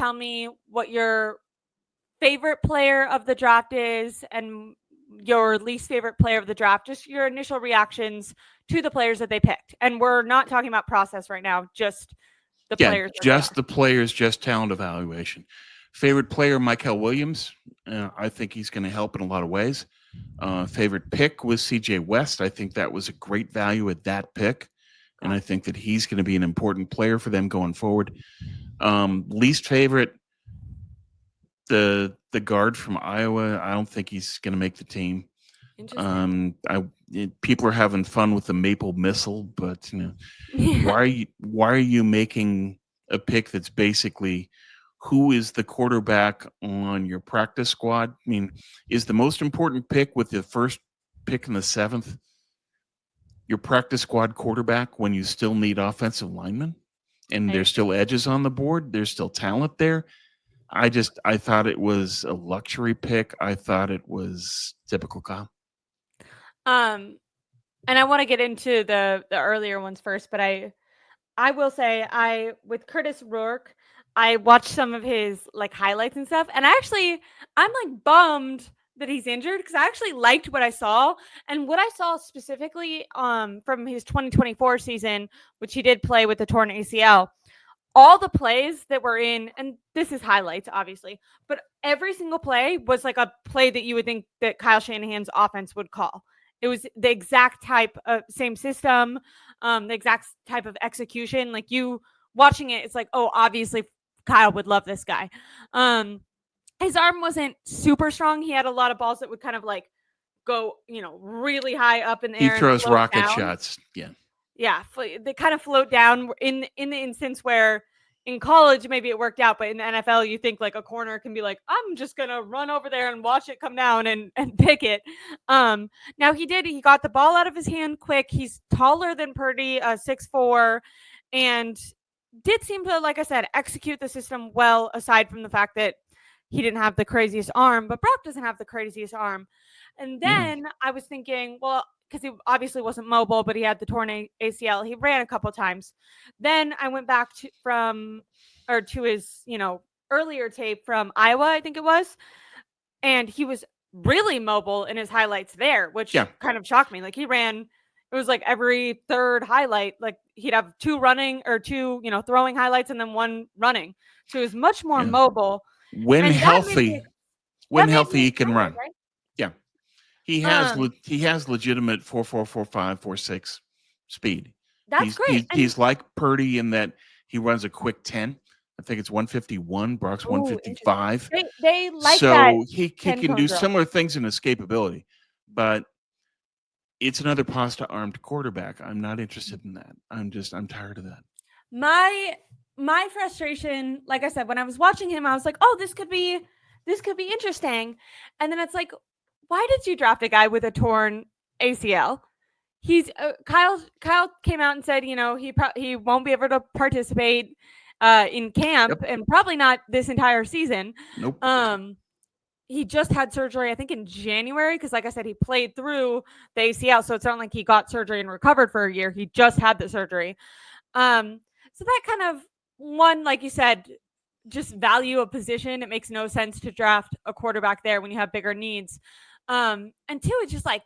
tell me what your favorite player of the draft is and your least favorite player of the draft, just your initial reactions to the players that they picked. And we're not talking about process right now, just the players. Just the players, just talent evaluation. Favorite player, Michael Williams. I think he's going to help in a lot of ways. Favorite pick was CJ West. I think that was a great value at that pick. And I think that he's going to be an important player for them going forward. Least favorite, the guard from Iowa. I don't think he's going to make the team. People are having fun with the Maple Missile, but why are you making a pick that's basically who is the quarterback on your practice squad? I mean, is the most important pick with the first pick in the 7th your practice squad quarterback when you still need offensive linemen and there's still edges on the board, there's still talent there? I thought it was a luxury pick. I thought it was typical Kyle. And I want to get into the earlier ones first, but I will say with Curtis Rourke, I watched some of his like highlights and stuff, and I'm like bummed that he's injured because I actually liked what I saw, and what I saw specifically from his 2024 season, which he did play with the torn ACL. All the plays that were in, and this is highlights, obviously, but every single play was like a play that you would think that Kyle Shanahan's offense would call. It was the exact type of same system, the exact type of execution. Like you watching it, it's like, oh, obviously Kyle would love this guy. His arm wasn't super strong. He had a lot of balls that would kind of like go, really high up in the air. He throws rocket shots. Yeah. Yeah, they kind of float down in the instance where in college maybe it worked out, but in the NFL you think like a corner can be like, I'm just gonna run over there and watch it come down and pick it. Now he got the ball out of his hand quick. He's taller than Purdy, 6'4", and did seem to, like I said, execute the system well, aside from the fact that he didn't have the craziest arm, but Brock doesn't have the craziest arm. And then I was thinking, well, because he obviously wasn't mobile, but he had the torn ACL. He ran a couple times. Then I went back to his, earlier tape from Iowa, I think it was. And he was really mobile in his highlights there, which kind of shocked me. Like it was like every third highlight, like he'd have two running or two, throwing highlights and then one running. So he was much more mobile. When healthy, he can run. Right? Yeah. He has legitimate 4.4, 4.5, 4.6 speed. That's great. He's like Purdy in that he runs a quick 10. I think it's 151. Brock's 155. They like so that. So he can do similar things in escapability, but it's another pasta-armed quarterback. I'm not interested in that. I'm tired of that. My frustration, like I said, when I was watching him, I was like, oh, this could be interesting. And then it's like, why did you draft a guy with a torn ACL? He's Kyle came out and said, he won't be able to participate in camp and probably not this entire season. Nope. He just had surgery, I think, in January, because like I said, he played through the ACL, so it's not like he got surgery and recovered for a year. He just had the surgery. So that kind of, one, like you said, just value a position. It makes no sense to draft a quarterback there when you have bigger needs. And two, it's just like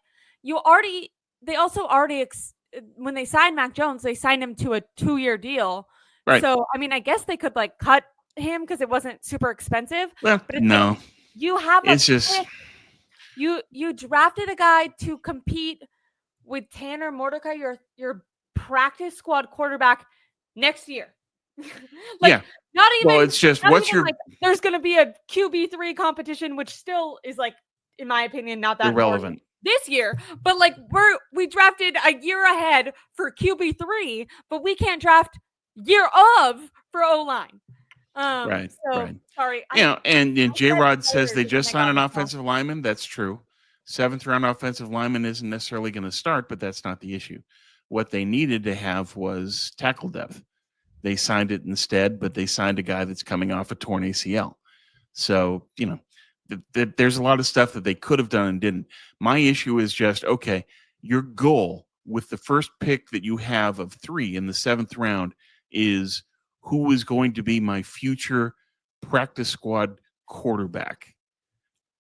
when they signed Mac Jones, they signed him to a 2-year deal. Right. So, I mean, I guess they could like cut him because it wasn't super expensive. Well, but no. Like, you have you drafted a guy to compete with Tanner Mordecai, your practice squad quarterback next year. Not even. Well, it's just there's going to be a QB3 competition, which still is like, in my opinion, not that irrelevant this year. But like we drafted a year ahead for QB3, but we can't draft year of for O-line. Right. Sorry. And J-Rod says they just signed an offensive lineman. That's true. 7th round offensive lineman isn't necessarily going to start, but that's not the issue. What they needed to have was tackle depth. They signed it instead, but they signed a guy that's coming off a torn ACL. So, there's a lot of stuff that they could have done and didn't. My issue is just, okay, your goal with the first pick that you have of 3 in the 7th round is who is going to be my future practice squad quarterback.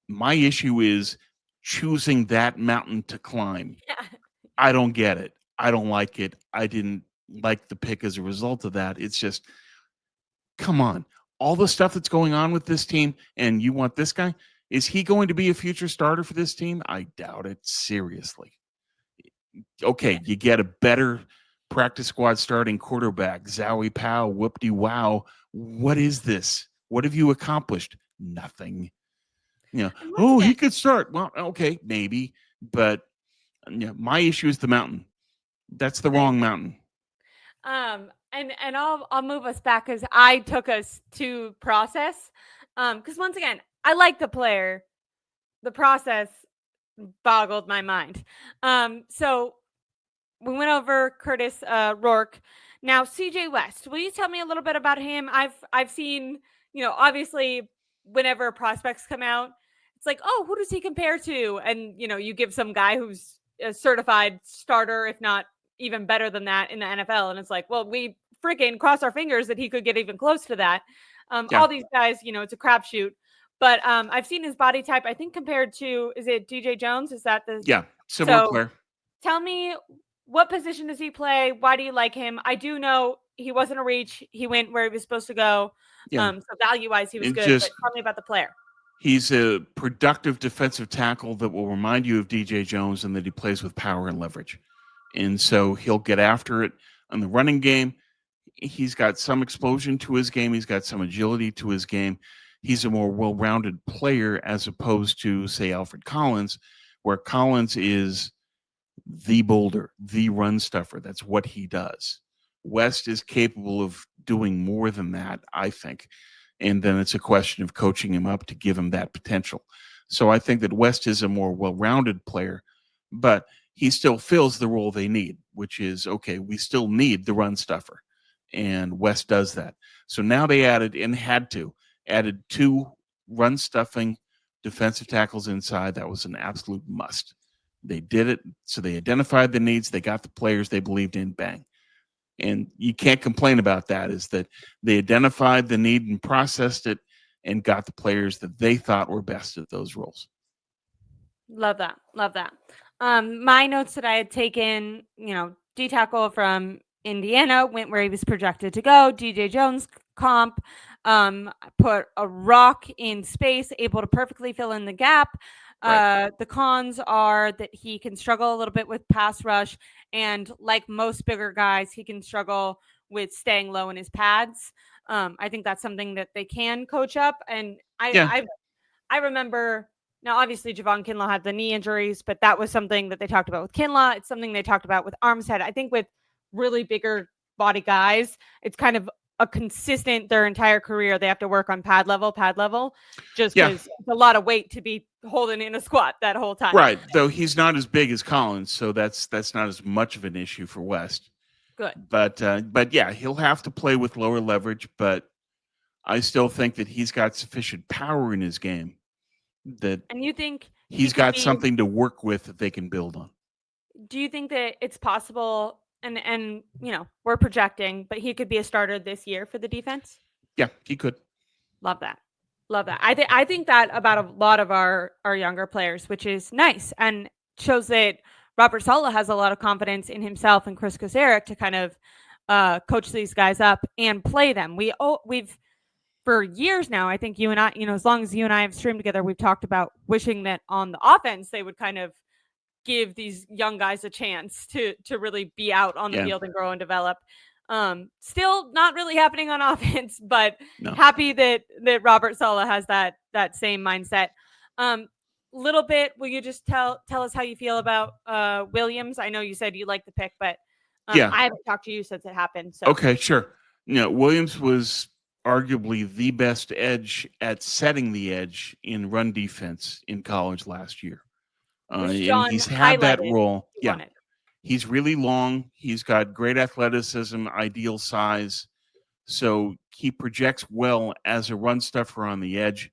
My issue is choosing that mountain to climb. Yeah. I don't get it. I don't like it. I didn't like the pick as a result of that. It's just, come on. All the stuff that's going on with this team, and you want this guy? Is he going to be a future starter for this team? I doubt it. Seriously. Okay, you get a better practice squad starting quarterback, Zowie Powell, whoop-de wow. What is this? What have you accomplished? Nothing. And once Oh, he again, could start. Well, okay, maybe, but my issue is the mountain. That's the I wrong agree. mountain. And I'll move us back because I took us to process. Because once again, I like the player. The process boggled my mind. So we went over Curtis Rourke. Now CJ West, will you tell me a little bit about him? I've seen, obviously whenever prospects come out, it's like, oh, who does he compare to? And you give some guy who's a certified starter, if not even better than that in the NFL, and it's like, well, we freaking cross our fingers that he could get even close to that. Yeah, All these guys, it's a crapshoot. But I've seen his body type. I think compared to, is it DJ Jones? Is that the yeah, similar so? player. Tell me, what position does he play? Why do you like him? I do know he wasn't a reach. He went where he was supposed to go. Yeah, So value wise, he was and good. But just tell me about the player. he's a productive defensive tackle that will remind you of DJ Jones, and that he plays with power and leverage. And so he'll get after it on the running game. He's got some explosion to his game. He's got some agility to his game. He's a more well-rounded player as opposed to, say, Alfred Collins, where Collins is the boulder, the run stuffer. That's what he does. West is capable of doing more than that, I think. And then it's a question of coaching him up to give him that potential. So I think that West is a more well rounded player, but he still fills the role they need, which is okay, we still need the run stuffer. And West does that. So now they added two run stuffing defensive tackles inside. That was an absolute must. They did it. So they identified the needs. They got the players they believed in. Bang. And you can't complain about that, is that they identified the need and processed it and got the players that they thought were best at those roles. Love that. Love that. My notes that I had taken, D tackle from Indiana went where he was projected to go. DJ Jones comp, put a rock in space, able to perfectly fill in the gap. Right. The cons are that he can struggle a little bit with pass rush, and like most bigger guys, he can struggle with staying low in his pads. I think that's something that they can coach up, and Yeah. I remember. Now, obviously, Javon Kinlaw had the knee injuries, but that was something that they talked about with Kinlaw. It's something they talked about with Armstead. I think with really bigger body guys, it's kind of a consistent their entire career. They have to work on pad level, just Yeah. because it's a lot of weight to be holding in a squat that whole time. Right. Though he's not as big as Collins, so that's not as much of an issue for West. Good. But yeah, he'll have to play with lower leverage, but I still think that he's got sufficient power in his game that And you think he he's could got be, something to work with that they can build on. do you think that it's possible, and we're projecting, but he could be a starter this year for the defense? Yeah, he could. Love that. Love that. I think that about a lot of our younger players, which is nice and shows that Robert Saleh has a lot of confidence in himself and Chris Kocurek to kind of coach these guys up and play them. We've for years now, I think you and I, as long as you and I have streamed together, we've talked about wishing that on the offense they would kind of give these young guys a chance to really be out on the Yeah. field and grow and develop. Still not really happening on offense, but No. happy that Robert Saleh has that same mindset. Little bit, will you just tell us how you feel about Williams? I know you said you like the pick, but Yeah. I haven't talked to you since it happened. So Okay, sure. Williams was arguably the best edge at setting the edge in run defense in college last year. which And John he's had that highlighted role. he Yeah. wanted. He's really long. He's got great athleticism, ideal size. So he projects well as a run stuffer on the edge.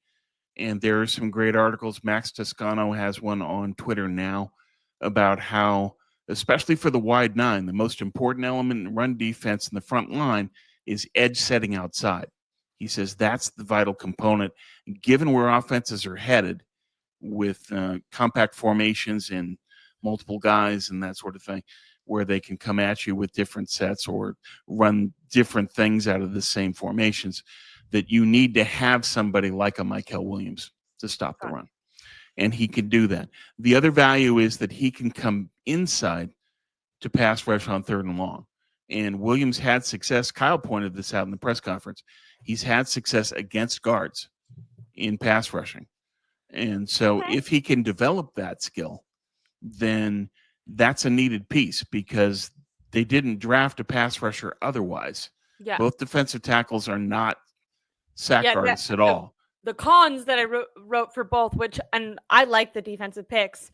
And there are some great articles. Max Toscano has one on Twitter now about how, especially for the wide nine, the most important element in run defense in the front line is edge setting outside. He says that's the vital component. Given where offenses are headed with compact formations and multiple guys and that sort of thing, where they can come at you with different sets or run different things out of the same formations, that you need to have somebody like a Michael Williams to stop the run. And he can do that. The other value is that he can come inside to pass rush on 3rd and long. And Williams had success. Kyle pointed this out in the press conference. He's had success against guards in pass rushing. And so if he can develop that skill, then that's a needed piece because they didn't draft a pass rusher otherwise. Yeah. Both defensive tackles are not sack artists at all. The cons that I wrote for both, and I like the defensive picks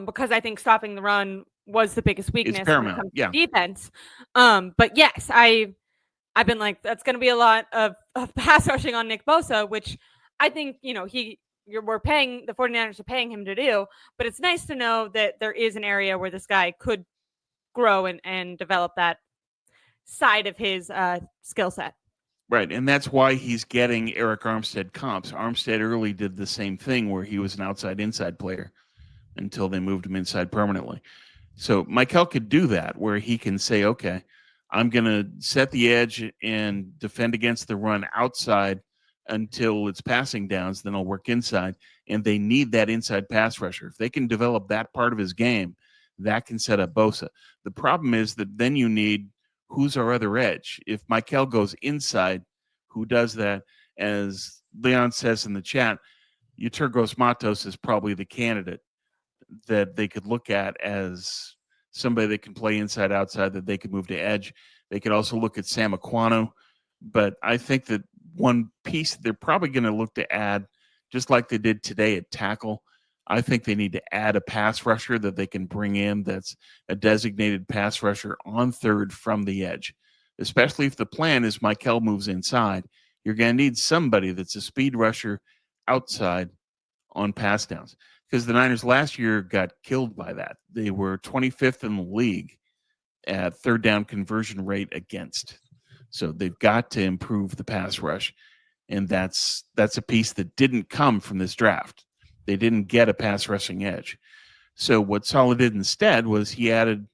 because I think stopping the run was the biggest weakness when it comes to defense. But yes, I've been like, that's going to be a lot of pass rushing on Nick Bosa, which I think, we're paying, the 49ers are paying him to do, but it's nice to know that there is an area where this guy could grow and develop that side of his skill set. Right, and that's why he's getting Eric Armstead comps. Armstead early did the same thing where he was an outside-inside player until they moved him inside permanently. So Michael could do that where he can say, okay, I'm going to set the edge and defend against the run outside until it's passing downs, then I'll work inside. And they need that inside pass rusher. If they can develop that part of his game, that can set up Bosa. The problem is that then you need who's our other edge. If Michael goes inside, who does that? As Leon says in the chat, Yeturgos Matos is probably the candidate that they could look at as somebody that can play inside, outside, that they could move to edge. They could also look at Sam Aquano. But I think that one piece they're probably going to look to add, just like they did today at tackle, I think they need to add a pass rusher that they can bring in that's a designated pass rusher on 3rd from the edge, especially if the plan is Michael moves inside. You're going to need somebody that's a speed rusher outside on pass downs, because the Niners last year got killed by that. They were 25th in the league at 3rd down conversion rate against. So they've got to improve the pass rush, and that's a piece that didn't come from this draft. They didn't get a pass rushing edge. So what Saleh did instead was he added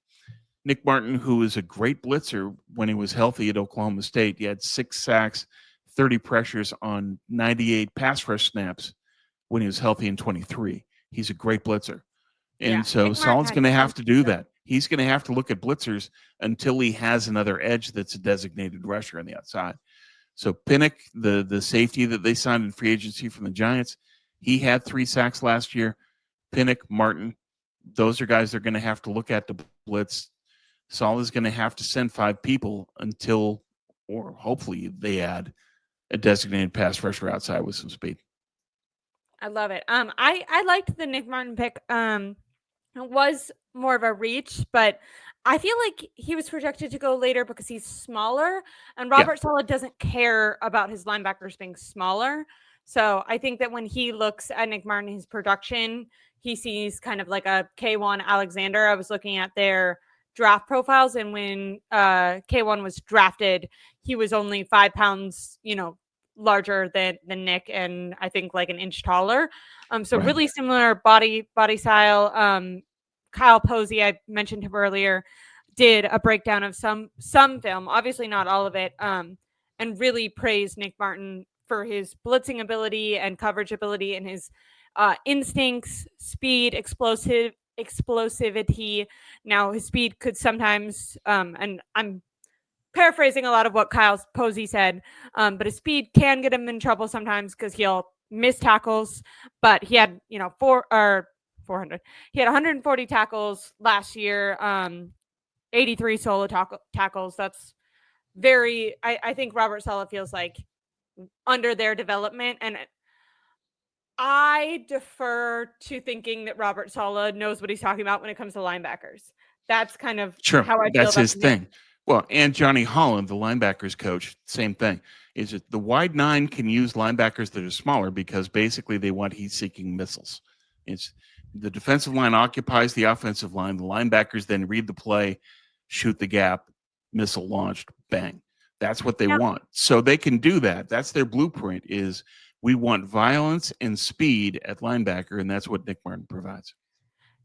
Nick Martin, who was a great blitzer when he was healthy at Oklahoma State. He had 6 sacks, 30 pressures on 98 pass rush snaps when he was healthy in 23. He's a great blitzer. And so Saleh's going to have to do that. He's going to have to look at blitzers until he has another edge that's a designated rusher on the outside. So Pinnock, the safety that they signed in free agency from the Giants, he had 3 sacks last year. Pinnock, Martin, those are guys they're going to have to look at to blitz. Saleh is going to have to send 5 people until, or hopefully, they add a designated pass rusher outside with some speed. I love it. I liked the Nick Martin pick. It was more of a reach, but I feel like he was projected to go later because he's smaller, and Robert Saleh doesn't care about his linebackers being smaller. So I think that when he looks at Nick Martin, his production, he sees kind of like a K1 Alexander. I was looking at their draft profiles, and when K1 was drafted, he was only 5 pounds, larger than Nick, and I think like an inch taller. So really similar body style. Kyle Posey, I mentioned him earlier, did a breakdown of some film, obviously not all of it, and really praised Nick Martin for his blitzing ability and coverage ability and his instincts, speed, explosivity. Now his speed could sometimes, and I'm paraphrasing a lot of what Kyle Posey said, but his speed can get him in trouble sometimes because he'll miss tackles. But he had, 400. He had 140 tackles last year, 83 solo tackles. That's very. I think Robert Saleh feels like under their development, and I defer to thinking that Robert Saleh knows what he's talking about when it comes to linebackers. That's kind of how I feel. That's his thing. Well, and Johnny Holland, the linebackers coach, same thing. Is that the wide 9 can use linebackers that are smaller because basically they want heat-seeking missiles. It's the defensive line occupies the offensive line. The linebackers then read the play, shoot the gap, missile launched, bang. That's what they Now, want. So they can do that. That's their blueprint is we want violence and speed at linebacker, and that's what Nick Martin provides.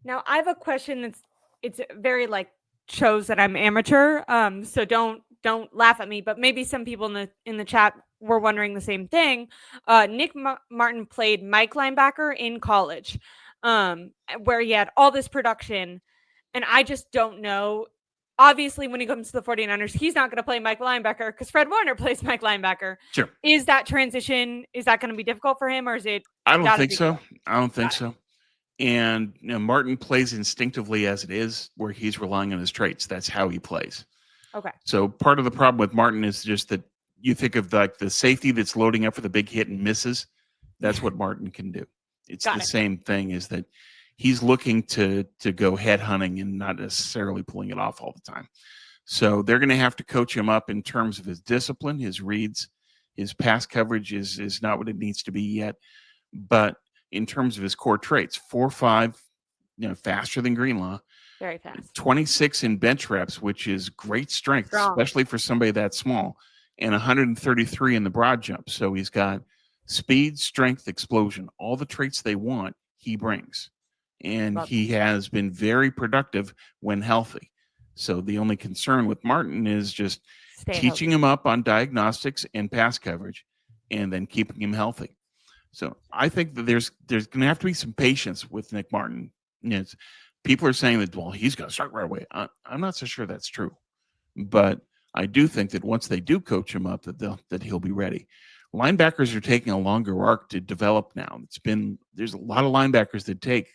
now I have a question it's very like shows that I'm amateur. So don't laugh at me, but maybe some people in the chat were wondering the same thing. Nick Martin played Mike linebacker in college, where he had all this production, and I just don't know. Obviously, when he comes to the 49ers, he's not going to play Mike linebacker because Fred Warner plays Mike linebacker. Sure. Is that transition, is that going to be difficult for him, or is it I don't not a think big so. deal? I don't think Got it. so. And Martin plays instinctively as it is, where he's relying on his traits. That's how he plays. Okay. So part of the problem with Martin is just that you think of like the safety that's loading up for the big hit and misses. That's what Martin can do. It's Got the it. same thing is that he's looking to go head hunting and not necessarily pulling it off all the time. So they're going to have to coach him up in terms of his discipline, his reads, his pass coverage is not what it needs to be yet. But in terms of his core traits, 4.5, faster than Greenlaw, Very fast. 26 in bench reps, which is great strength, Strong. especially for somebody that small, and 133 in the broad jump. So he's got speed, strength, explosion, all the traits they want, he brings. And Love he has been very productive when healthy. So the only concern with Martin is just Stay teaching him up on diagnostics and pass coverage and then keeping him healthy. So I think that there's going to have to be some patience with Nick Martin. People are saying that, well, he's going to start right away. I'm not so sure that's true, but I do think that once they do coach him up, that he'll be ready. Linebackers are taking a longer arc to develop now. There's a lot of linebackers that take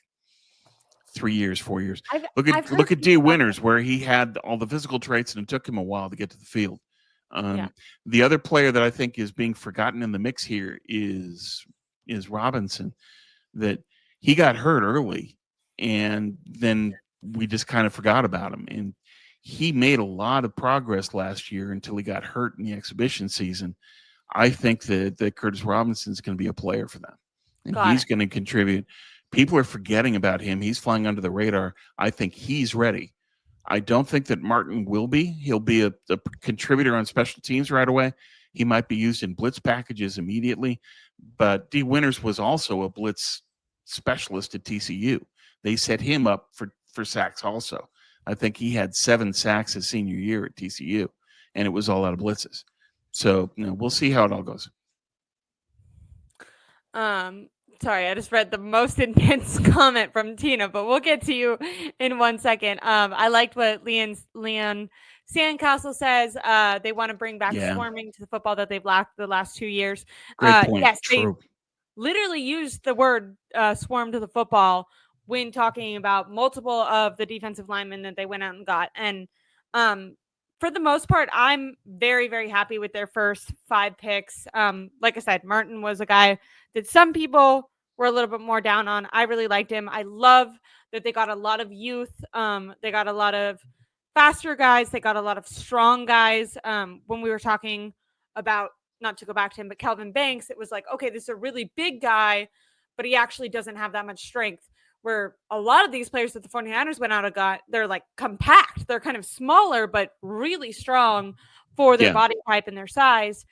3 years, 4 years. Look at D. Winters, where he had all the physical traits and it took him a while to get to the field. The other player that I think is being forgotten in the mix here is Robinson, that he got hurt early and then we just kind of forgot about him. And he made a lot of progress last year until he got hurt in the exhibition season. I think that Curtis Robinson is going to be a player for them, and he's going to contribute. People are forgetting about him. He's flying under the radar. I think he's ready. I don't think that Martin will be. He'll be a contributor on special teams right away. He might be used in blitz packages immediately. But D. Winters was also a blitz specialist at TCU. They set him up for sacks also. I think he had 7 sacks his senior year at TCU, and it was all out of blitzes. So we'll see how it all goes. Sorry, I just read the most intense comment from Tina, but we'll get to you in 1 second. I liked what Leon Sandcastle says. They want to bring back swarming to the football that they've lacked the last 2 years. Great point. Yes, True. they literally used the word swarm to the football when talking about multiple of the defensive linemen that they went out and got. And for the most part, I'm very, very happy with their first 5 picks. Like I said, Martin was a guy that some people were a little bit more down on. I really liked him. I love that they got a lot of youth. They got a lot of faster guys. They got a lot of strong guys. When we were talking about, not to go back to him, but Kelvin Banks, it was like, okay, this is a really big guy, but he actually doesn't have that much strength. Where a lot of these players that the 49ers went out and got, they're like compact. They're kind of smaller, but really strong for their body type and their size.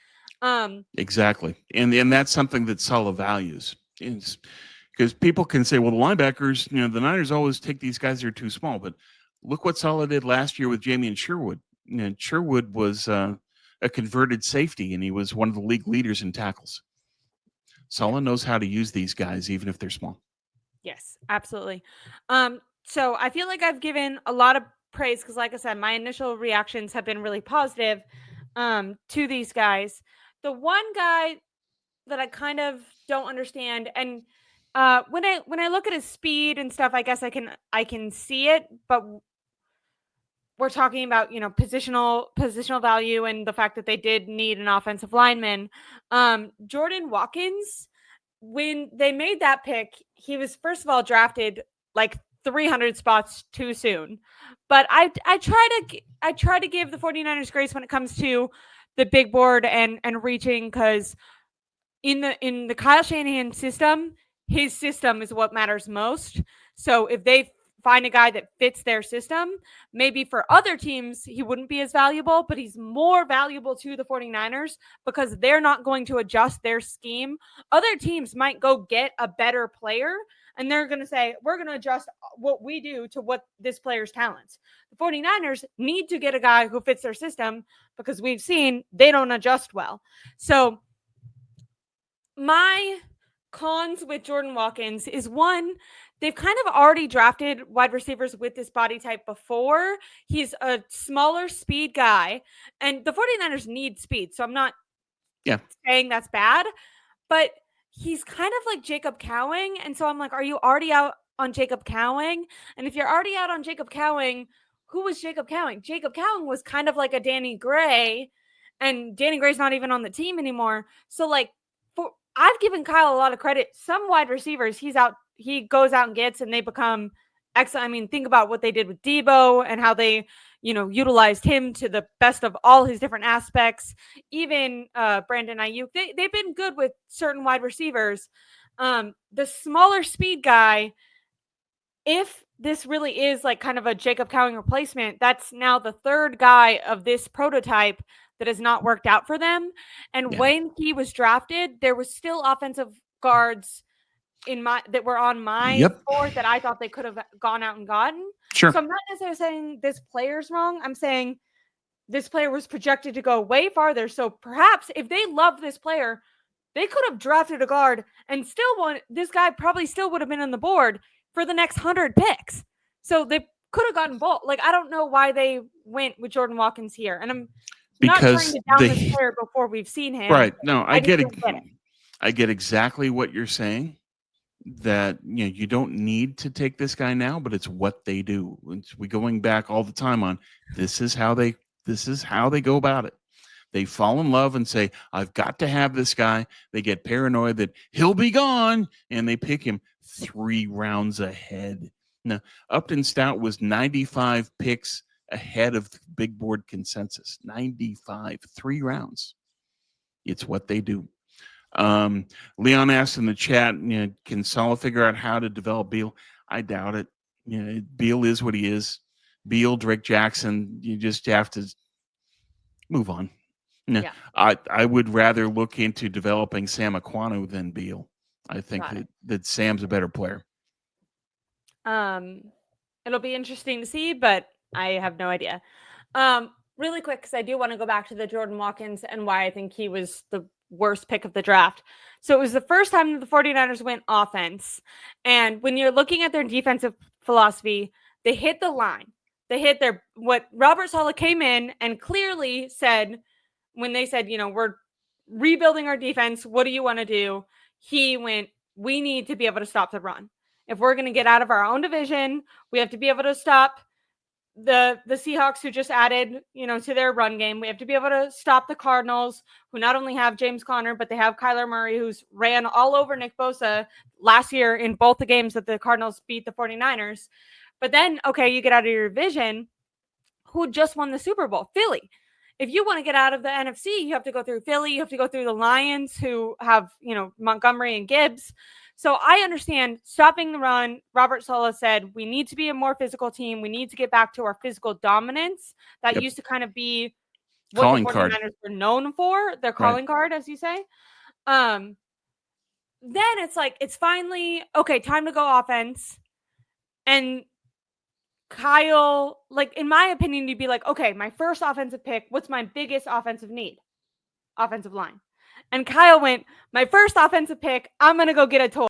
Exactly. And that's something that Saleh values. Because people can say, well, the linebackers, the Niners always take these guys that are too small. But look what Saleh did last year with Jamie and Sherwood. Sherwood was a converted safety, and he was one of the league leaders in tackles. Saleh knows how to use these guys, even if they're small. Yes, absolutely. So I feel like I've given a lot of praise because, like I said, my initial reactions have been really positive to these guys. The one guy that I kind of don't understand, and when I look at his speed and stuff, I guess I can see it, but we're talking about positional value and the fact that they did need an offensive lineman. Jordan Watkins, when they made that pick, he was first of all drafted like 300 spots too soon. But I try to give the 49ers grace when it comes to the big board and reaching, because in the Kyle Shanahan system, his system is what matters most. So if they find a guy that fits their system. Maybe for other teams, he wouldn't be as valuable, but he's more valuable to the 49ers because they're not going to adjust their scheme. Other teams might go get a better player and they're going to say, we're going to adjust what we do to what this player's talents. The 49ers need to get a guy who fits their system because we've seen they don't adjust well. So my cons with Jordan Watkins is one, they've kind of already drafted wide receivers with this body type before. He's a smaller speed guy, and the 49ers need speed. So I'm not saying that's bad, but he's kind of like Jacob Cowing. And so I'm like, are you already out on Jacob Cowing? And if you're already out on Jacob Cowing, who was Jacob Cowing? Jacob Cowing was kind of like a Danny Gray, and Danny Gray's not even on the team anymore. So like, I've given Kyle a lot of credit. Some wide receivers he goes out and gets, and they become excellent. I mean, think about what they did with Debo and how they, utilized him to the best of all his different aspects. Even Brandon Ayuk, they've been good with certain wide receivers. The smaller speed guy, if this really is like kind of a Jacob Cowing replacement, that's now the third guy of this prototype that has not worked out for them. And when he was drafted, there was still offensive guards that were on my board that I thought they could have gone out and gotten. Sure. So I'm not necessarily saying this player's wrong. I'm saying this player was projected to go way farther. So perhaps if they love this player, they could have drafted a guard and this guy probably still would have been on the board for the next 100 picks. So they could have gotten both. Like, I don't know why they went with Jordan Watkins here. And I'm not trying to down this player before we've seen him. Right. No, I get it. I get exactly what you're saying, that you don't need to take this guy now, but it's what they do. We going back all the time on this is how they go about it. They fall in love and say, I've got to have this guy. They get paranoid that he'll be gone, and they pick him 3 rounds ahead. Now, Upton Stout was 95 picks ahead of the big board consensus. 95, 3 rounds. It's what they do. Leon asked in the chat, can Saleh figure out how to develop Beal? I doubt it. Beal is what he is. Beal, Drake Jackson, you just have to move on. No, yeah. I would rather look into developing Sam Aquanu than Beal. I think that Sam's a better player. It'll be interesting to see, but I have no idea. Really quick, because I do want to go back to the Jordan Watkins and why I think he was the worst pick of the draft. So it was the first time that the 49ers went offense. And when you're looking at their defensive philosophy, they hit the line. They hit what Robert Saleh came in and clearly said, when they said, we're rebuilding our defense, what do you want to do? He went, we need to be able to stop the run. If we're going to get out of our own division, we have to be able to stop the Seahawks, who just added, to their run game. We have to be able to stop the Cardinals, who not only have James Conner, but they have Kyler Murray, who's ran all over Nick Bosa last year in both the games that the Cardinals beat the 49ers. But then, okay, you get out of your division. Who just won the Super Bowl? Philly. If you want to get out of the NFC, you have to go through Philly. You have to go through the Lions, who have, Montgomery and Gibbs. So I understand stopping the run. Robert Saleh said, we need to be a more physical team. We need to get back to our physical dominance. That used to kind of be what calling the 49ers were known for, their calling card, as you say. Then it's like, it's finally, okay, time to go offense. And Kyle, like, in my opinion, you'd be like, okay, my first offensive pick, what's my biggest offensive need? Offensive line. And Kyle went, my first offensive pick, I'm going to go get a toy.